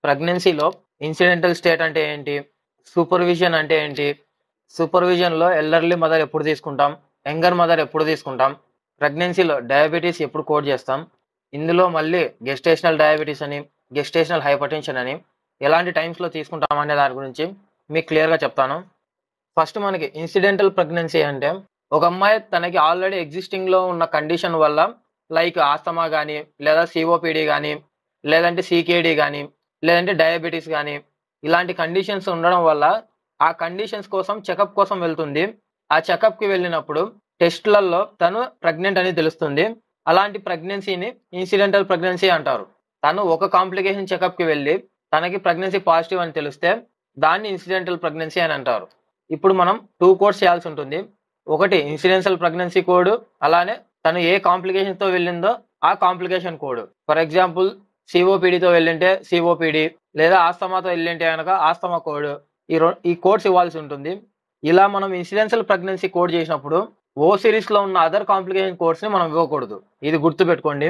ప్రెగ్నెన్సీలో incidental state అంటే ఏంటి? సూపర్విజన్ అంటే ఏంటి? సూపర్విజన్‌లో ఎల్డర్లీ మదర్ ఎప్పుడు తీసుకుంటాం? యంగర్ మదర్ ఎప్పుడు తీసుకుంటాం? ప్రెగ్నెన్సీలో డయాబెటిస్ ఎప్పుడు కోడ్ చేస్తాం? ఇందులో మళ్ళీ గెస్టేషనల్ డయాబెటిస్ అని, గెస్టేషనల్ హైపర్‌టెన్షన్ అని ఎలాంటి టైమ్స్‌లో తీసుకుంటాం అనే దాని గురించి మీకు క్లియర్‌గా చెప్తాను. ఫస్ట్ మనకి ఇన్సిడెంటల్ ప్రెగ్నెన్సీ అంటే ఒక అమ్మాయి తనకి ఆల్రెడీ ఎగ్జిస్టింగ్‌లో ఉన్న కండిషన్ వల్ల లైక్ ఆస్తమా గాని, లేదా సీఓపీడీ గాని, లేదంటే సీకేడీ గాని, లేదంటే డయాబెటిస్ గాని ఇలాంటి కండిషన్స్ ఉండడం వల్ల ఆ కండిషన్స్ కోసం చెకప్ కోసం వెళ్తుంది. ఆ చెకప్‌కి వెళ్ళినప్పుడు టెస్ట్‌లలో తను ప్రెగ్నెంట్ అని తెలుస్తుంది. అలాంటి ప్రెగ్నెన్సీని ఇన్సిడెంటల్ ప్రెగ్నెన్సీ అంటారు. తను ఒక కాంప్లికేషన్ చెకప్‌కి వెళ్లి తనకి ప్రెగ్నెన్సీ పాజిటివ్ అని తెలిస్తే దాన్ని ఇన్సిడెంటల్ ప్రెగ్నెన్సీ అని అంటారు. ఇప్పుడు మనం 2 కోడ్స్ చేయాల్సి ఉంటుంది. ఒకటి ఇన్సిడెన్షియల్ ప్రెగ్నెన్సీ కోడ్, అలానే తను ఏ కాంప్లికేషన్‌తో వెళ్ళిందో ఆ కాంప్లికేషన్ కోడ్. ఫర్ ఎగ్జాంపుల్ సీఓపీడీతో వెళ్ళింటే సీఓపీడీ, లేదా ఆస్తమాతో వెళ్ళింటే గనక ఆస్తమా కోడ్. ఈ కోడ్స్ ఇవ్వాల్సి ఉంటుంది. ఇలా మనం ఇన్సిడెన్షియల్ ప్రెగ్నెన్సీ కోడ్ చేసినప్పుడు ఓ సిరీస్‌లో ఉన్న అదర్ కాంప్లికేషన్ కోడ్స్‌ని మనం ఇవ్వకూడదు. ఇది గుర్తుపెట్టుకోండి.